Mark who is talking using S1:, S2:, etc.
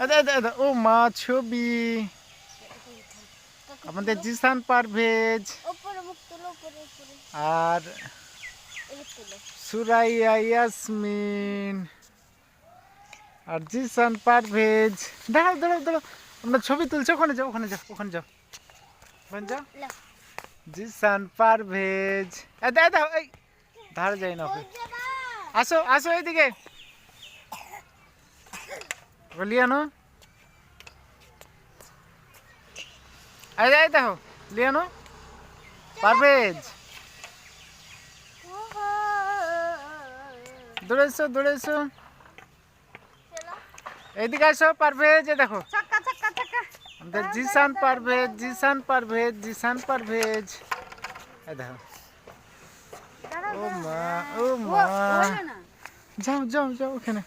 S1: ও মা ছবি আমাদের জিসান পারভেজ আর সুরাইয়া ইয়াসমিন আর জিসান পারভেজ। দাঁড়াও দাঁড়াও দাঁড়াও, আমরা ছবি তুলছি, ওখানে যাও ওখানে যাও ওখানে যাও ওখানে যাও। জিসান পারভেজ দাও এই ধারে যাই না, আসো আসো এইদিকে লিয়ানো, এই দেখো লিয়ানো পারভেজ দৌড়েছো দৌড়েছো, এইদিকে আসো পারভেজ, দেখো আমাদের জিসান পারভেজ জিসান পারভেজ জিসান পারভেজ, দেখো ও মা ও মা, যাও যাও যাও ওখানে।